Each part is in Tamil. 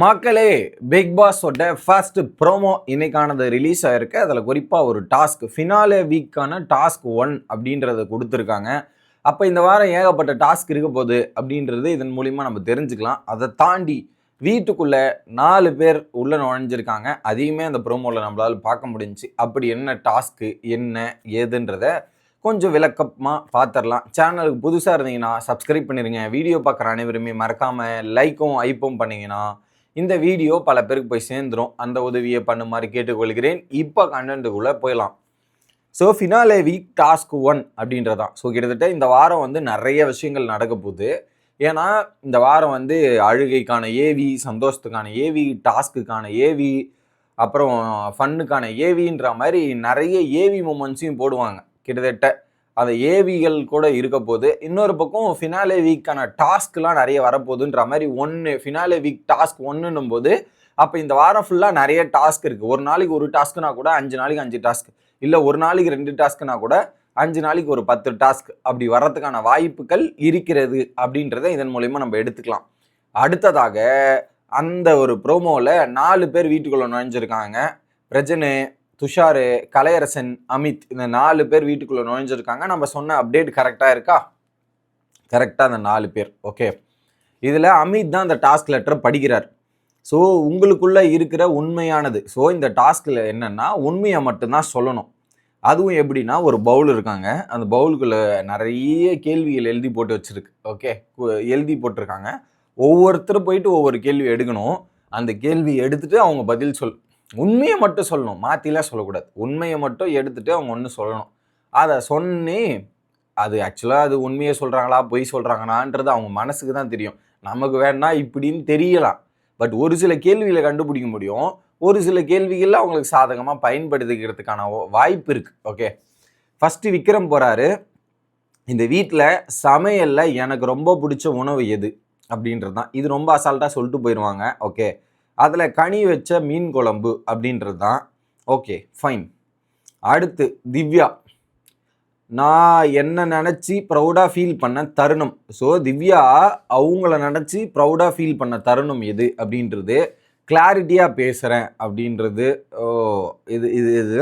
மக்களே, பிக் பாஸோட ஃபர்ஸ்ட் ப்ரோமோ இன்னைக்கானது ரிலீஸ் ஆயிருக்கு. அதில் குறிப்பாக ஒரு டாஸ்க் ஃபினாலே வீக்கான டாஸ்க் 1 அப்படின்றத கொடுத்துருக்காங்க. அப்போ இந்த வாரம் ஏகப்பட்ட டாஸ்க் இருக்க போகுது அப்படின்றது இதன் மூலிமா நம்ம தெரிஞ்சுக்கலாம். அதை தாண்டி வீட்டுக்குள்ளே 4 பேர் உள்ளே நுழைஞ்சிருக்காங்க. அதையுமே அந்த ப்ரோமோவில் நம்மளால் பார்க்க முடிஞ்சிச்சு. அப்படி என்ன டாஸ்க்கு, என்ன ஏதுன்றத கொஞ்சம் விளக்கமாக பார்த்துடலாம். சேனலுக்கு புதுசாக இருந்தீங்கன்னா சப்ஸ்கிரைப் பண்ணிடுங்க. வீடியோ பார்க்குற அனைவருமே மறக்காமல் லைக்கும் ஐப்பும் பண்ணிங்கன்னா இந்த வீடியோ பல பேருக்கு போய் சேர்ந்துடும். அந்த உதவியை பண்ணுமாறு கேட்டுக்கொள்கிறேன். இப்போ கண்டென்ட்டுக்குள்ளே போயிடலாம். ஸோ ஃபினாலே வீக் டாஸ்க் 1 அப்படின்றதான். ஸோ கிட்டத்தட்ட இந்த வாரம் வந்து நிறைய விஷயங்கள் நடக்க போகுது. ஏன்னா இந்த வாரம் வந்து அழுகைக்கான ஏவி, சந்தோஷத்துக்கான ஏவி, டாஸ்க்குக்கான ஏவி, அப்புறம் ஃபன்னுக்கான ஏவின்ற மாதிரி நிறைய ஏவி மூமெண்ட்ஸையும் போடுவாங்க. கிட்டத்தட்ட அந்த ஏவிகள் கூட இருக்க போது. இன்னொரு பக்கம் ஃபினாலே வீக்கான டாஸ்க்லாம் நிறைய வரப்போகுதுன்ற மாதிரி ஃபினாலே வீக் டாஸ்க் 1ன்னும் போது அப்போ இந்த வாரம் ஃபுல்லாக நிறைய டாஸ்க் இருக்குது. ஒரு நாளைக்கு ஒரு டாஸ்க்குனா கூட 5 நாளைக்கு 5 டாஸ்க், இல்லை ஒரு நாளைக்கு 2 டாஸ்க்குனா கூட 5 நாளைக்கு ஒரு 10 டாஸ்க் அப்படி வர்றதுக்கான வாய்ப்புகள் இருக்கிறது அப்படின்றத இதன் மூலயமா நம்ம எடுத்துக்கலாம். அடுத்ததாக அந்த ஒரு ப்ரோமோவில் 4 பேர் வீட்டுக்குள்ளே நுழைஞ்சிருக்காங்க. பிரஜனு, துஷாரு, கலையரசன், அமித், இந்த 4 பேர் வீட்டுக்குள்ளே நுழைஞ்சிருக்காங்க. நம்ம சொன்ன அப்டேட் கரெக்டாக இருக்கா? கரெக்டாக அந்த 4 பேர். ஓகே, இதில் அமித் தான் இந்த டாஸ்க் லெட்டரை படிக்கிறார். ஸோ உங்களுக்குள்ளே இருக்கிற உண்மையானது. ஸோ இந்த டாஸ்கில் என்னென்னா உண்மையை மட்டும்தான் சொல்லணும். அதுவும் எப்படின்னா, ஒரு பவுல் இருக்காங்க. அந்த பவுலுக்குள்ளே நிறைய கேள்விகள் எழுதி போட்டு வச்சுருக்கு. ஓகே, எழுதி போட்டிருக்காங்க. ஒவ்வொருத்தரும் போயிட்டு ஒவ்வொரு கேள்வி எடுக்கணும். அந்த கேள்வி எடுத்துகிட்டு அவங்க பதில் உண்மையை மட்டும் சொல்லணும், மாற்றிலாம் சொல்லக்கூடாது. உண்மையை மட்டும் எடுத்துகிட்டு அவங்க ஒன்று சொல்லணும். அதை சொன்னி அது ஆக்சுவலாக அது உண்மையை சொல்கிறாங்களா பொய் சொல்கிறாங்களான்றது அவங்க மனசுக்கு தான் தெரியும். நமக்கு வேணா இப்படின்னு தெரியலாம். பட் ஒரு சில கேள்விகளை கண்டுபிடிக்க முடியும். ஒரு சில கேள்விகளில் அவங்களுக்கு சாதகமாக பயன்படுத்திக்கிறதுக்கான வாய்ப்பு இருக்குது. ஓகே, ஃபஸ்ட்டு விக்ரம் போகிறாரு. இந்த வீட்டில் சமையலில் எனக்கு ரொம்ப பிடிச்ச உணவு எது அப்படின்றது தான். இது ரொம்ப அசால்ட்டாக சொல்லிட்டு போயிடுவாங்க. ஓகே, அதில் கனி வச்ச மீன் குழம்பு அப்படின்றது தான். Okay, fine. அடுத்து திவ்யா, நான் என்ன நினச்சி ப்ரௌடாக ஃபீல் பண்ண தருணம். ஸோ திவ்யா அவங்கள நினச்சி ப்ரௌடாக ஃபீல் பண்ண தருணம் எது அப்படின்றது. கிளாரிட்டியாக பேசுகிறேன் அப்படின்றது. இது இது இது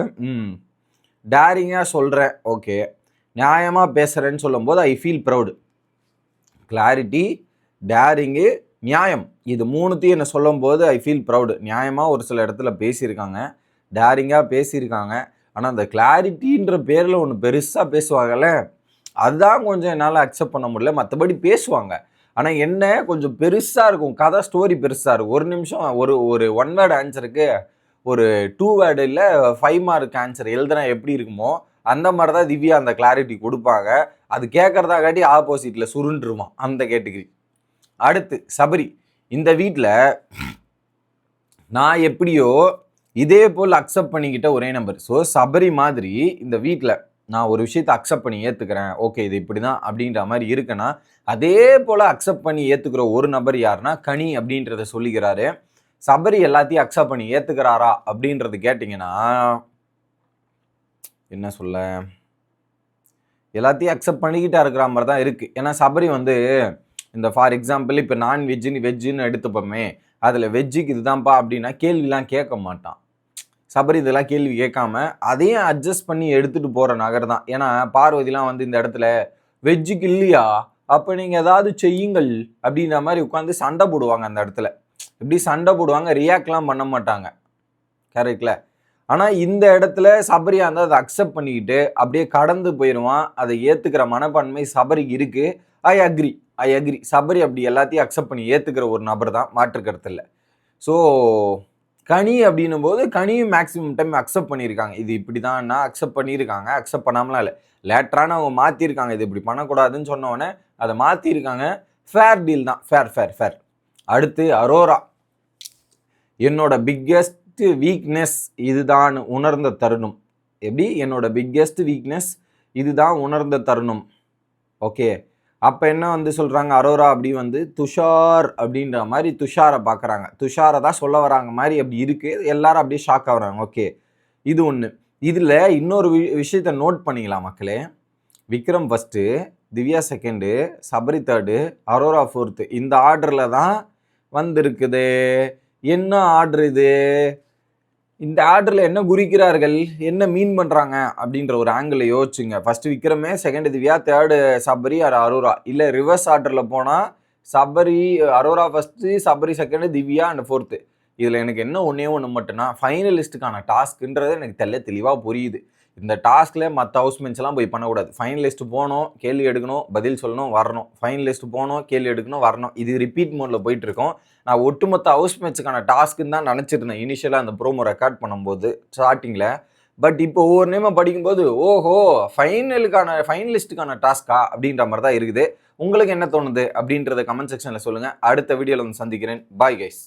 டேரிங்காக சொல்கிறேன். ஓகே, நியாயமாக பேசுகிறேன்னு சொல்லும்போது ஐ ஃபீல் ப்ரௌடு. கிளாரிட்டி, டேரிங்கு, நியாயம், இது மூணுத்தையும் என்ன சொல்லும் போது ஐ ஃபீல் ப்ரௌடு. நியாயமாக ஒரு சில இடத்துல பேசியிருக்காங்க, டேரிங்காக பேசியிருக்காங்க. ஆனால் அந்த கிளாரிட்டின்ற பேரில் ஒன்று பெருசாக பேசுவாங்கல்ல, அதுதான் கொஞ்சம் என்னால் அக்செப்ட் பண்ண முடியல. மற்றபடி பேசுவாங்க, ஆனால் என்ன கொஞ்சம் பெருசாக இருக்கும். கதை ஸ்டோரி பெருசாக இருக்கும். ஒரு நிமிஷம் ஒரு 1 வேர்டு ஆன்சருக்கு ஒரு 2 வேர்டு இல்லை 5 மார்க் ஆன்சர் எழுதுனா எப்படி இருக்குமோ அந்த மாதிரி தான் திவ்யா அந்த கிளாரிட்டி கொடுப்பாங்க. அது கேட்குறதா காட்டி ஆப்போசிட்டில் சுருண்டுருவான் அந்த கேட்டகிரி. அடுத்து சபரி, இந்த வீட்டில் நான் எப்படியோ இதே போல் அக்செப்ட் பண்ணிக்கிட்ட ஒரே நம்பர். ஸோ சபரி மாதிரி இந்த வீட்டில் நான் ஒரு விஷயத்தை அக்செப்ட் பண்ணி ஏற்றுக்கிறேன், ஓகே இது இப்படி தான் அப்படின்ற மாதிரி இருக்குன்னா அதே போல் அக்செப்ட் பண்ணி ஏற்றுக்கிற ஒரு நபர் யாருன்னா கனி அப்படின்றத சொல்லிக்கிறாரு. சபரி எல்லாத்தையும் அக்செப்ட் பண்ணி ஏற்றுக்கிறாரா அப்படின்றது கேட்டிங்கன்னா என்ன சொல்ல, எல்லாத்தையும் அக்செப்ட் பண்ணிக்கிட்டா இருக்கிற மாதிரி தான் இருக்குது. ஏன்னா சபரி வந்து இந்த ஃபார் எக்ஸாம்பிள் இப்போ வெஜ்ஜுன்னு எடுத்துப்போமே, அதில் வெஜ்ஜுக்கு இதுதான்ப்பா அப்படின்னா கேள்விலாம் கேட்க மாட்டான். சபரி இதெல்லாம் கேள்வி கேட்காம அதையும் அட்ஜஸ்ட் பண்ணி எடுத்துகிட்டு போகிற நகர் தான். ஏன்னா பார்வதிலாம் வந்து இந்த இடத்துல வெஜ்ஜுக்கு இல்லையா, அப்போ நீங்கள் ஏதாவது செய்யுங்கள் அப்படின்ற மாதிரி உட்காந்து சண்டை போடுவாங்க. அந்த இடத்துல எப்படி சண்டை போடுவாங்க, ரியாக்ட்லாம் பண்ண மாட்டாங்க. கரெக்டில். ஆனால் இந்த இடத்துல சபரியாக இருந்தால் அதை அக்செப்ட் பண்ணிக்கிட்டு அப்படியே கடந்து போயிடுவான். அதை ஏற்றுக்கிற மனப்பான்மை சபரிக்கு இருக்குது. I agree. சபரி அப்படி எல்லாத்தையும் அக்செப்ட் பண்ணி ஏற்றுக்கிற ஒரு நபர் தான், மாற்றுக்கிறது இல்லை. ஸோ கனி அப்படின்னும் போது கனியும் மேக்ஸிமம் டைம் அக்செப்ட் பண்ணியிருக்காங்க. இது இப்படி தான் அக்செப்ட் பண்ணியிருக்காங்க. அக்செப்ட் பண்ணாமலாம் இல்லை, லேட்டரான அவங்க மாற்றிருக்காங்க. இது இப்படி பண்ணக்கூடாதுன்னு சொன்னோடனே அதை மாற்றிருக்காங்க. ஃபேர் டீல் தான், ஃபேர். அடுத்து அரோரா, என்னோட பிக்கெஸ்ட் வீக்னஸ் இதுதான் உணர்ந்த தருணம். எப்படி என்னோட பிக்கெஸ்ட் வீக்னஸ் இதுதான் உணர்ந்த தருணம். ஓகே, அப்போ என்ன வந்து சொல்கிறாங்க, அரோரா அப்படி வந்து துஷார் அப்படின்ற மாதிரி துஷாரை பார்க்குறாங்க. துஷாரை தான் சொல்ல வராங்க மாதிரி அப்படி இருக்குது. எல்லாரும் அப்படியே ஷாக் ஆகுறாங்க. ஓகே, இது ஒன்று. இதில் இன்னொரு விஷயத்தை நோட் பண்ணிக்கலாம் மக்களே. Vikram first, Divya second, Sabari third, Arora fourth, இந்த ஆர்டரில் தான் வந்திருக்குது. என்ன ஆர்டர் இது, இந்த ஆர்டரில் என்ன குறிக்கிறார்கள், என்ன மீன் பண்ணுறாங்க அப்படின்ற ஒரு ஆங்கிள் யோசிச்சுங்க. ஃபர்ஸ்ட் விக்ரமே, second Divya, third Sabari or Arora. இல்லை ரிவர்ஸ் ஆர்டரில் போனால் Sabari Arora first, Sabari second, Divya and fourth. இதில் எனக்கு என்ன ஒன்று மட்டும்னா ஃபைனலிஸ்ட்டுக்கான டாஸ்க்குன்றது எனக்கு தெளிவாக புரியுது. இந்த டாஸ்கில் மற்ற ஹவுஸ்மெண்ட்ஸ்லாம் போய் பண்ணக்கூடாது. ஃபைனலிஸ்ட் போகணும், கேள்வி எடுக்கணும், பதில் சொல்லணும், வரணும். ஃபைனலிஸ்ட் போகணும், கேள்வி எடுக்கணும், வரணும். இது ரிப்பீட் மோடில் போயிட்டுருக்கோம். நான் ஒட்டுமொத்த ஹவுஸ்மேட்ஸுக்கான டாஸ்க்குன்னு தான் நினச்சிருந்தேன் இனிஷியலாக அந்த ப்ரோமோ ரெக்கார்ட் பண்ணும்போது ஸ்டார்டிங்கில். பட் இப்போ ஒவ்வொரு நேமாக படிக்கும்போது ஓஹோ ஃபைனலிஸ்ட்டுக்கான டாஸ்க்கா அப்படின்ற மாதிரி தான் இருக்குது. உங்களுக்கு என்ன தோணுது அப்படின்றத கமெண்ட் செக்ஷனில் சொல்லுங்கள். அடுத்த வீடியோவில் வந்து சந்திக்கிறேன். Bye guys.